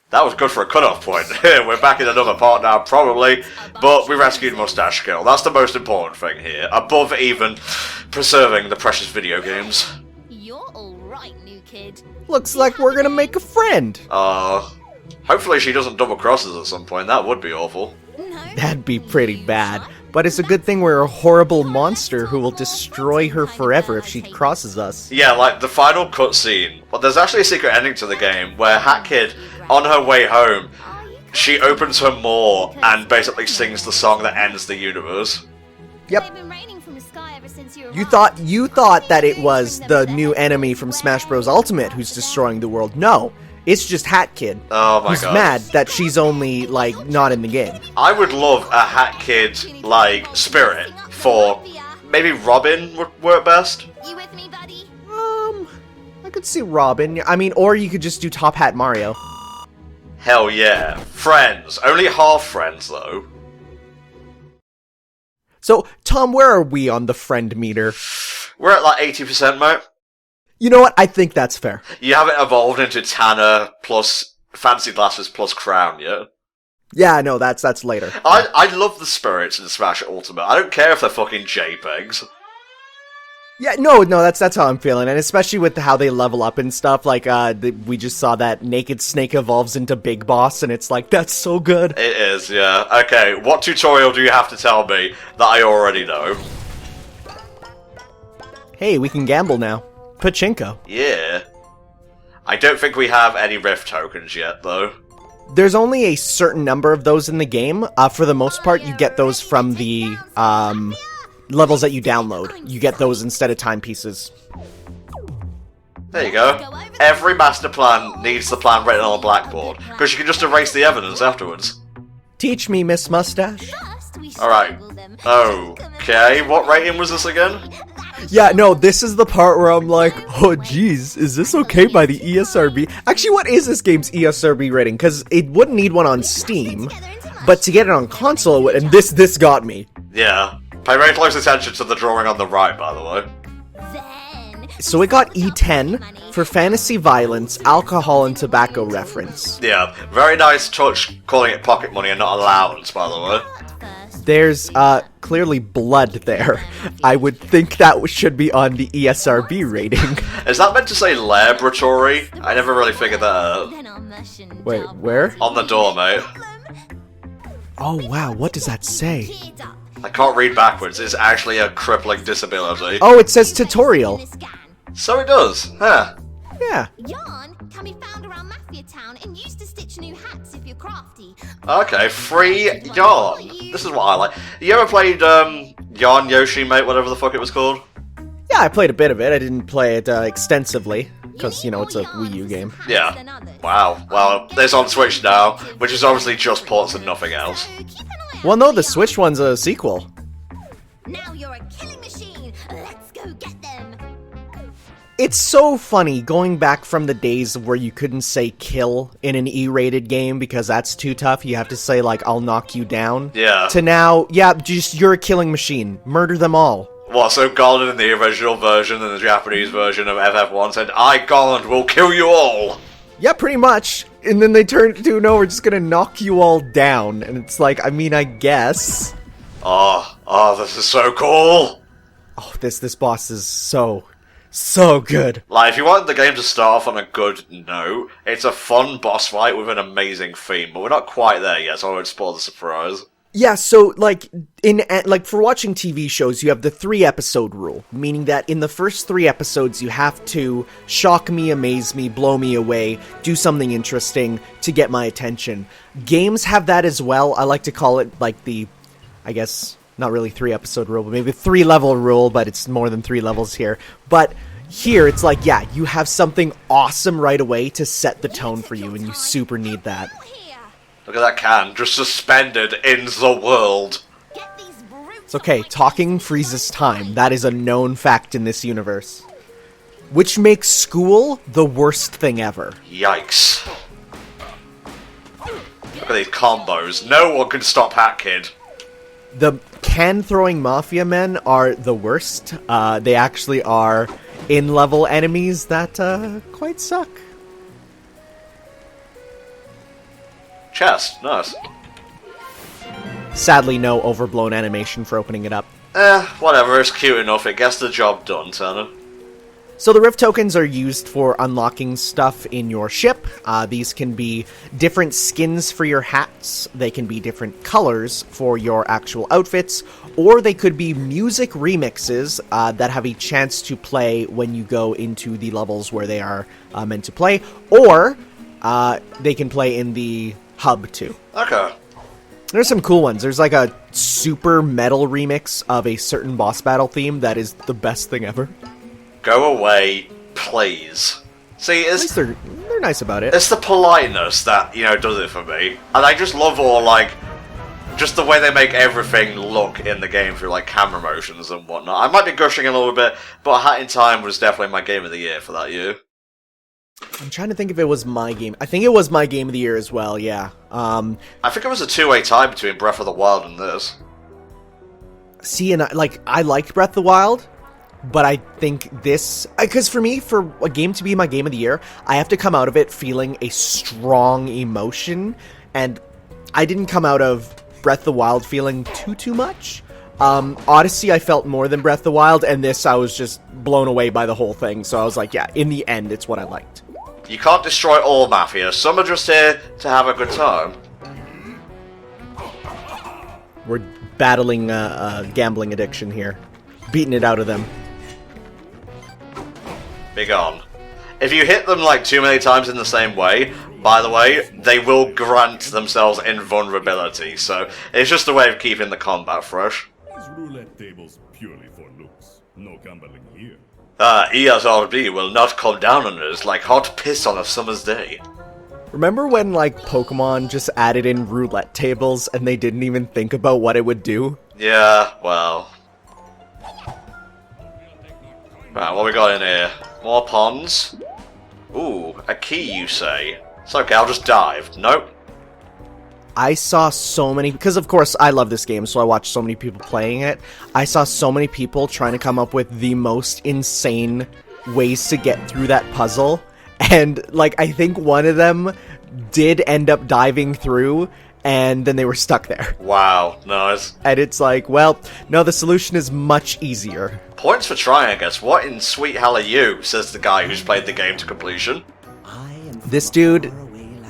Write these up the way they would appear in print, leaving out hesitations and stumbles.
That was good for a cut-off point. We're back in another part now, probably, but we rescued Mustache Girl. That's the most important thing here, above even preserving the precious video games. You're all right, new kid. Looks like we're gonna make a friend. Hopefully she doesn't double-cross us at some point. That would be awful. No. That'd be pretty bad. But it's a good thing we're a horrible monster who will destroy her forever if she crosses us. Yeah, like the final cutscene. But there's actually a secret ending to the game where Hat Kid, on her way home, she opens her maw and basically sings the song that ends the universe. Yep. They've been raining from the sky ever since you You thought that it was the new enemy from Smash Bros. Ultimate who's destroying the world. No, it's just Hat Kid. Oh my who's god. mad that she's only, like, not in the game. I would love a Hat Kid, like, spirit for maybe Robin would work best. You with me, buddy? I could see Robin. I mean, or you could just do Top Hat Mario. Hell yeah. Friends. Only half friends, though. So, Tom, where are we on the friend meter? We're at like 80%, mate. You know what? I think that's fair. You haven't evolved into Tanner plus fancy glasses plus crown yet. Yeah, no, that's later. I love the spirits in Smash Ultimate. I don't care if they're fucking JPEGs. Yeah, no, that's how I'm feeling, and especially with how they level up and stuff. Like, we just saw that Naked Snake evolves into Big Boss, and it's like, that's so good. It is, yeah. Okay, what tutorial do you have to tell me that I already know? Hey, we can gamble now. Pachinko. Yeah. I don't think we have any Rift tokens yet, though. There's only a certain number of those in the game. For the most part, you get those from the, levels that you download. You get those instead of timepieces. There you go. Every master plan needs the plan written on a blackboard, because you can just erase the evidence afterwards. Teach me, Miss Mustache. Alright. Okay, what rating was this again? Yeah, no, this is the part where I'm like, oh jeez, is this okay by the ESRB? Actually, what is this game's ESRB rating? Because it wouldn't need one on Steam, but to get it on console, it would, and this got me. Yeah. Pay very close attention to the drawing on the right, by the way. So it got E10 for fantasy violence, alcohol, and tobacco reference. Yeah, very nice touch calling it pocket money and not allowance, by the way. There's, clearly blood there. I would think that should be on the ESRB rating. Is that meant to say laboratory? I never really figured that out. Wait, where? On the door, mate. Oh wow, what does that say? I can't read backwards, it's actually a crippling disability. Oh, it says tutorial. So it does, huh? Yeah. Yarn can be found around Mafia Town and used to stitch new hats if you're crafty. Okay, free yarn. This is what I like. You ever played, Yarn Yoshi, mate, whatever the fuck it was called? Yeah, I played a bit of it. I didn't play it extensively, because, you know, it's a Wii U game. Yeah. Wow. Well, it's on Switch now, which is obviously just ports and nothing else. Well, no, the Switch one's a sequel. Now you're a killing machine. Let's go get them. It's so funny going back from the days where you couldn't say kill in an E-rated game because that's too tough. You have to say, like, I'll knock you down. Yeah. To now, yeah, just you're a killing machine. Murder them all. What, so Garland in the original version and the Japanese version of FF1 said, I, Garland, will kill you all! Yeah, pretty much. And then they turned to, no, we're just gonna knock you all down. And it's like, I mean, I guess. Oh, this is so cool! Oh, this boss is so good. Like, if you want the game to start off on a good note, it's a fun boss fight with an amazing theme, but we're not quite there yet, so I won't spoil the surprise. Yeah, so, like, for watching TV shows, you have the 3-episode rule, meaning that in the first 3 episodes, you have to shock me, amaze me, blow me away, do something interesting to get my attention. Games have that as well. I like to call it, like, I guess, not really 3-episode rule, but maybe 3-level rule, but it's more than 3 levels here. But here, it's like, yeah, you have something awesome right away to set the tone for you, and you super need that. Look at that can, just suspended in the world. It's okay, talking freezes time. That is a known fact in this universe. Which makes school the worst thing ever. Yikes. Look at these combos. No one can stop Hat Kid. The can-throwing Mafia men are the worst. They actually are in-level enemies that, quite suck. Chest, nice. Sadly, no overblown animation for opening it up. Whatever, it's cute enough, it gets the job done, Tanner. So the Rift tokens are used for unlocking stuff in your ship. These can be different skins for your hats, they can be different colors for your actual outfits, or they could be music remixes that have a chance to play when you go into the levels where they are meant to play, or they can play in the hub too. Okay. There's some cool ones. There's like a super metal remix of a certain boss battle theme that is the best thing ever. Go away, please. See, At least they're nice about it. it's the politeness that, does it for me. And I just love all, like, just the way they make everything look in the game through, like, camera motions and whatnot. I might be gushing a little bit, but Hat in Time was definitely my game of the year for that year. I'm trying to think if it was my game. I think it was my game of the year as well, yeah. I think it was a two-way tie between Breath of the Wild and this. See, and I liked Breath of the Wild, but I think this... Because for me, for a game to be my game of the year, I have to come out of it feeling a strong emotion, and I didn't come out of Breath of the Wild feeling too much. Odyssey I felt more than Breath of the Wild, and this I was just blown away by the whole thing, so I was like, yeah, in the end, it's what I liked. You can't destroy all Mafia. Some are just here to have a good time. We're battling a gambling addiction here. Beating it out of them. Be gone. If you hit them like too many times in the same way, by the way, they will grant themselves invulnerability, so it's just a way of keeping the combat fresh. These roulette tables purely for looks. No gambling here. ESRB will not come down on us like hot piss on a summer's day. Remember when, like, Pokemon just added in roulette tables and they didn't even think about what it would do? Yeah, well. Right, what we got in here? More ponds? Ooh, a key, you say? It's okay, I'll just dive. Nope. I saw so many, because of course I love this game, so I watched so many people playing it. I saw so many people trying to come up with the most insane ways to get through that puzzle. And, like, I think one of them did end up diving through, and then they were stuck there. Wow, nice. And it's like, well, no, the solution is much easier. Points for trying, I guess. What in sweet hell are you, says the guy who's played the game to completion. This dude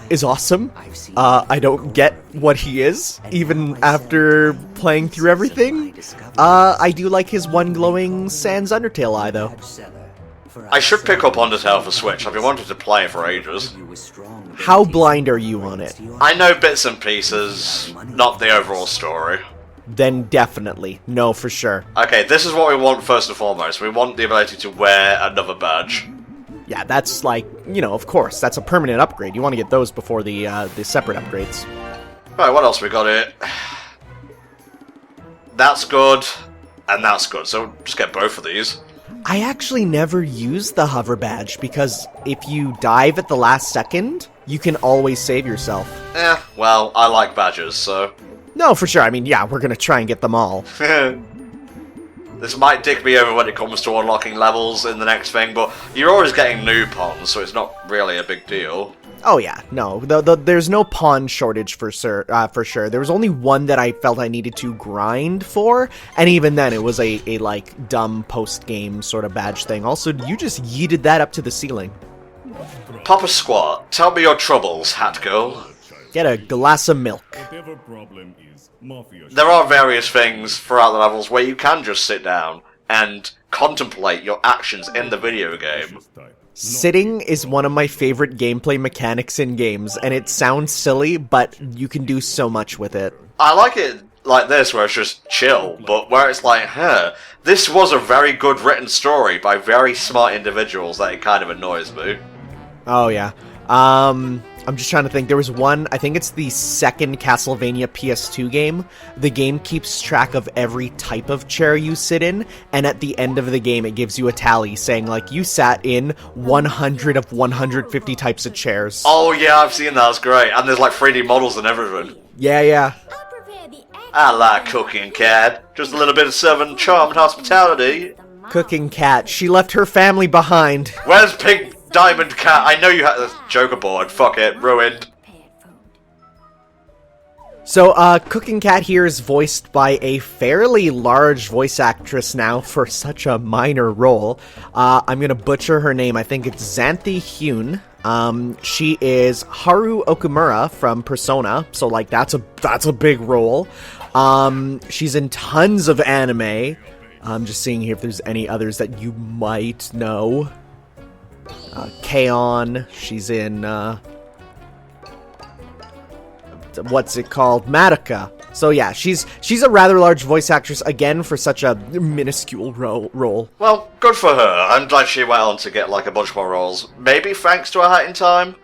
is awesome. I don't get what he is, even after playing through everything. I do like his one glowing Sans Undertale eye, though. I should pick up Undertale for Switch. I've been wanting to play it for ages. How blind are you on it? I know bits and pieces, not the overall story. Then definitely. No, for sure. Okay, this is what we want first and foremost. We want the ability to wear another badge. Yeah, that's like, of course, that's a permanent upgrade. You want to get those before the separate upgrades. Right, what else we got here? That's good, and that's good, so just get both of these. I actually never used the hover badge, because if you dive at the last second, you can always save yourself. Well, I like badges, so... No, for sure. I mean, yeah, we're gonna try and get them all. This might dick me over when it comes to unlocking levels in the next thing, but you're always getting new pawns, so it's not really a big deal. Oh yeah, no, there's no pawn shortage for sure. There was only one that I felt I needed to grind for, and even then it was a like dumb post-game sort of badge thing. Also, you just yeeted that up to the ceiling. Papa Squat, tell me your troubles, Hat Girl. Get a glass of milk. Whatever problem is, Mafia. There are various things throughout the levels where you can just sit down and contemplate your actions in the video game. Sitting is one of my favorite gameplay mechanics in games, and it sounds silly, but you can do so much with it. I like it like this, where it's just chill, but where it's like, this was a very good written story by very smart individuals that it kind of annoys me. Oh yeah. I'm just trying to think. There was one, I think it's the second Castlevania PS2 game. The game keeps track of every type of chair you sit in, and at the end of the game it gives you a tally saying, like, you sat in 100 of 150 types of chairs. Oh yeah, I've seen that, it's great. And there's like 3D models and everything. Yeah. I'll prepare the egg. I like cooking, Cat. Just a little bit of serving charm and hospitality. Cooking Cat. She left her family behind. Where's Pink Diamond Cat? I know you had the Joker board. Fuck it, ruined. So, Cooking Cat here is voiced by a fairly large voice actress now for such a minor role. I'm gonna butcher her name. I think it's Xanthi Hyun. She is Haru Okumura from Persona, so like that's a big role. She's in tons of anime. I'm just seeing here if there's any others that you might know. K-On! She's in what's it called? Madoka. So yeah, she's a rather large voice actress again for such a minuscule role. Well, good for her. I'm glad she went on to get like a bunch more roles. Maybe thanks to A Hat in Time?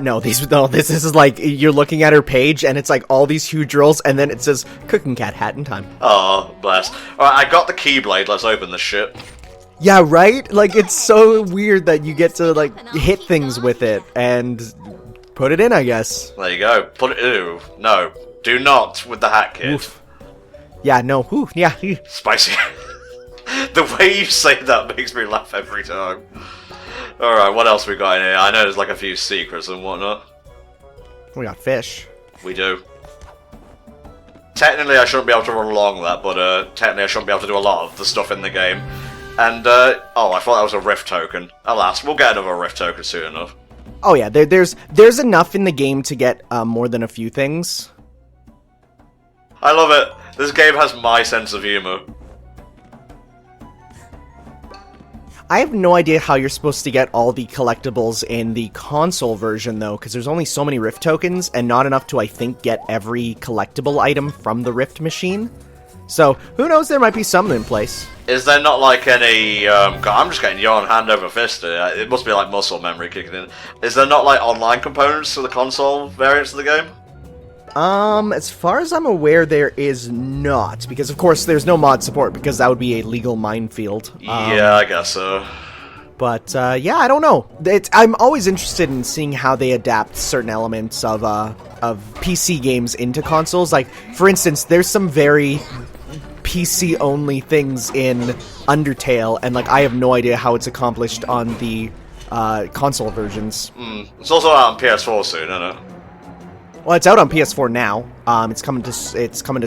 No, this is like, you're looking at her page and it's like all these huge roles and then it says Cooking Cat Hat in Time. Oh, bless. Alright, I got the Keyblade, let's open this shit. Yeah, right? Like, it's so weird that you get to like hit things with it and put it in, I guess. There you go. Put it. Ew. No. Do not with the hat kit. Oof. Yeah, no. Ooh, yeah. Spicy. The way you say that makes me laugh every time. Alright, what else we got in here? I know there's like a few secrets and whatnot. We got fish. We do. Technically I shouldn't be able to run along that, but technically I shouldn't be able to do a lot of the stuff in the game. And, oh, I thought that was a Rift token. Alas, we'll get another Rift token soon enough. Oh yeah, there's enough in the game to get more than a few things. I love it. This game has my sense of humor. I have no idea how you're supposed to get all the collectibles in the console version, though, because there's only so many Rift tokens, and not enough to, I think, get every collectible item from the Rift machine. So, who knows, there might be something in place. Is there not like any, God, I'm just getting yawn hand over fist here. It must be like muscle memory kicking in. Is there not like online components to the console variants of the game? As far as I'm aware, there is not, because of course there's no mod support, because that would be a legal minefield. Yeah, I guess so. But, yeah, I don't know. I'm always interested in seeing how they adapt certain elements of PC games into consoles. Like, for instance, there's some very PC-only things in Undertale, and, like, I have no idea how it's accomplished on the, console versions. It's also out on PS4 soon, isn't it? Well, it's out on PS4 now. It's coming to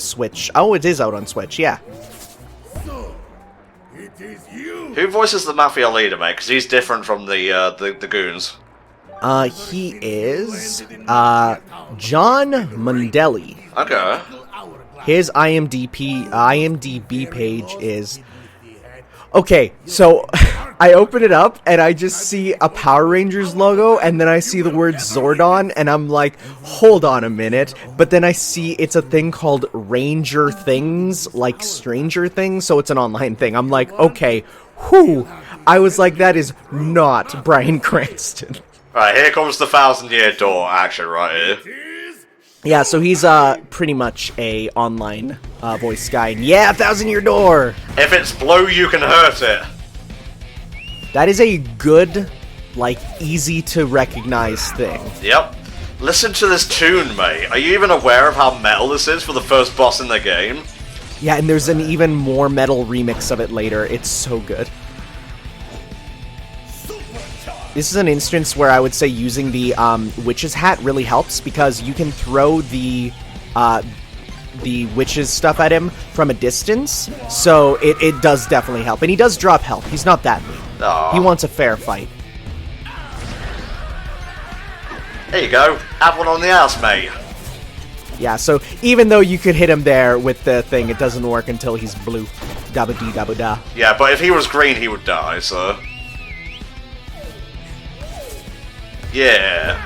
Switch. Oh, it is out on Switch, yeah. So, it is you. Who voices the Mafia leader, mate? Because he's different from the goons. He is, John Mundelli. Okay. His IMDb page is... Okay, so I open it up and I just see a Power Rangers logo and then I see the word Zordon and I'm like, hold on a minute. But then I see it's a thing called Ranger Things, like Stranger Things, so it's an online thing. I'm like, okay, whew. I was like, that is not Bryan Cranston. Right, here comes the 1,000-year door action right here. Yeah, so he's pretty much a online voice guy. And yeah, 1,000-year door! If it's blue, you can hurt it. That is a good, like, easy to recognize thing. Yep. Listen to this tune, mate. Are you even aware of how metal this is for the first boss in the game? Yeah, and there's an even more metal remix of it later. It's so good. This is an instance where I would say using the witch's hat really helps because you can throw the witch's stuff at him from a distance, so it does definitely help. And he does drop health. He's not that mean. Aww. He wants a fair fight. There you go. Have one on the ass, mate. Yeah, so even though you could hit him there with the thing, it doesn't work until he's blue. Dabba-dee-dabba-da. Yeah, but if he was green, he would die, so... Yeah.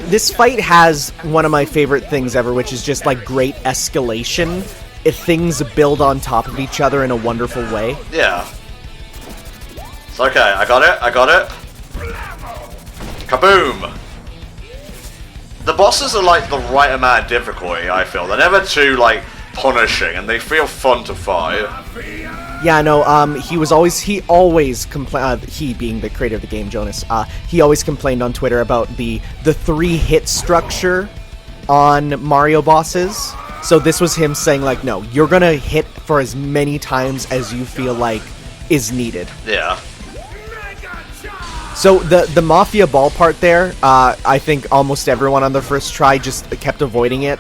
This fight has one of my favorite things ever, which is just like great escalation. If things build on top of each other in a wonderful way. Yeah. It's okay, I got it. Kaboom! The bosses are like the right amount of difficulty, I feel. They're never too, like, punishing, and they feel fun to fight. Yeah, no, he always complained, he being the creator of the game, Jonas, he always complained on Twitter about the 3-hit structure on Mario bosses. So this was him saying, like, no, you're gonna hit for as many times as you feel like is needed. Yeah. So the Mafia ball part there, I think almost everyone on the first try just kept avoiding it,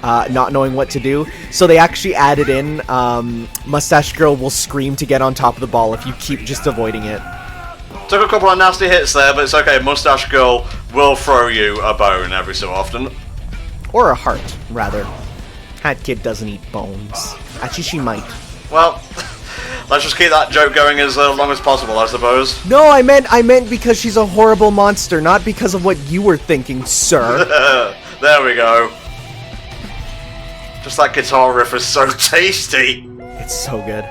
not knowing what to do. So they actually added in, Mustache Girl will scream to get on top of the ball if you keep just avoiding it. Took a couple of nasty hits there, but it's okay. Mustache Girl will throw you a bone every so often. Or a heart, rather. Hat Kid doesn't eat bones. Actually, she might. Well, let's just keep that joke going as long as possible, I suppose. No, I meant because she's a horrible monster, not because of what you were thinking, sir. There we go. Just that guitar riff is so tasty. It's so good.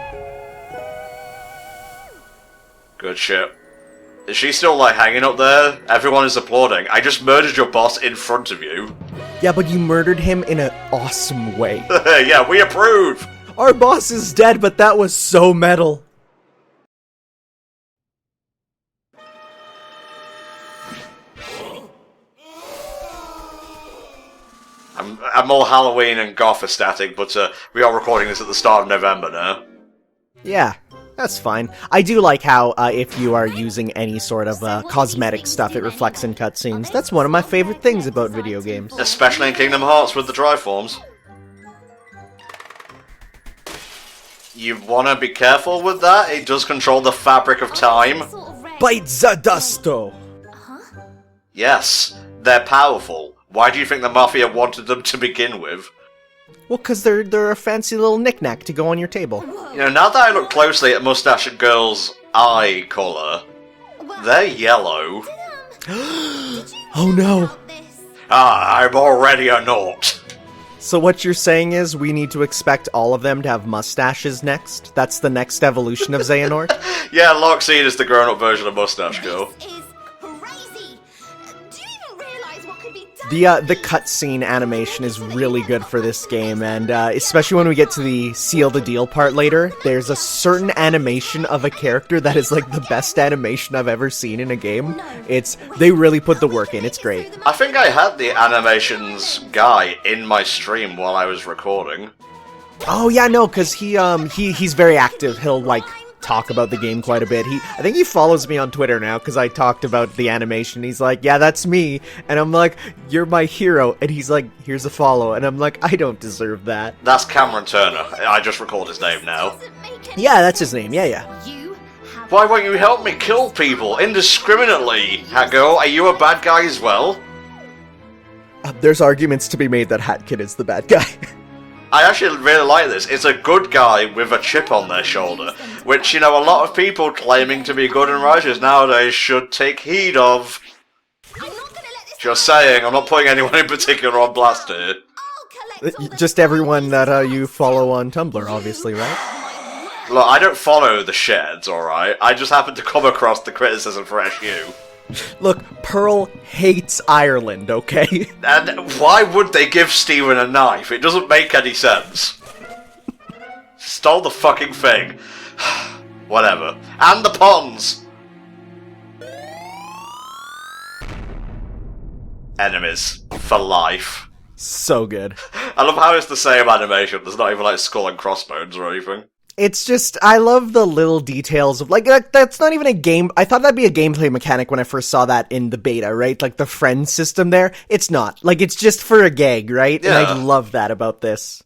Good shit. Is she still, like, hanging up there? Everyone is applauding. I just murdered your boss in front of you. Yeah, but you murdered him in an awesome way. Yeah, we approve! Our boss is dead, but that was so metal. I'm all Halloween and goth ecstatic, but we are recording this at the start of November now. Yeah, that's fine. I do like how, if you are using any sort of cosmetic stuff, it reflects in cutscenes. That's one of my favorite things about video games. Especially in Kingdom Hearts with the dry forms. You wanna be careful with that? It does control the fabric of time. Bite the dusto! Yes, they're powerful. Why do you think the Mafia wanted them to begin with? Well, because they're a fancy little knick-knack to go on your table. You know, now that I look closely at Mustache Girl's eye colour, they're yellow. Oh no! I'm already a naught. So what you're saying is we need to expect all of them to have mustaches next? That's the next evolution of Xehanort? Yeah, Loxine is the grown-up version of Mustache Girl. This is crazy. Do you even realize what could be done? The cutscene animation is really good for this game, and especially when we get to the seal the deal part later, there's a certain animation of a character that is like the best animation I've ever seen in a game. They really put the work in, it's great. I think I had the animations guy in my stream while I was recording. Oh yeah, no, because he's very active. He'll like talk about the game quite a bit. I think he follows me on Twitter now because I talked about the animation. He's like, yeah, that's me. And I'm like, you're my hero. And he's like, here's a follow. And I'm like, I don't deserve that. That's Cameron Turner. I just recalled his name now. Yeah, that's his name. Yeah. Why won't you help me kill people indiscriminately? Hatgo, are you a bad guy as well? There's arguments to be made that Hat Kid is the bad guy. I actually really like this. It's a good guy with a chip on their shoulder, which, you know, a lot of people claiming to be good and righteous nowadays should take heed of. Just saying, I'm not putting anyone in particular on blast here. Just everyone that you follow on Tumblr, obviously, right? Look, I don't follow the sheds, alright? I just happen to come across the criticism for SU. Look, Pearl hates Ireland, okay? And why would they give Steven a knife? It doesn't make any sense. Stole the fucking thing. Whatever. And the ponds! Enemies. For life. So good. I love how it's the same animation. There's not even like skull and crossbones or anything. It's just, I love the little details of, like, that's not even a game. I thought that'd be a gameplay mechanic when I first saw that in the beta, right? Like, the friend system there. It's not. Like, it's just for a gag, right? Yeah. And I love that about this.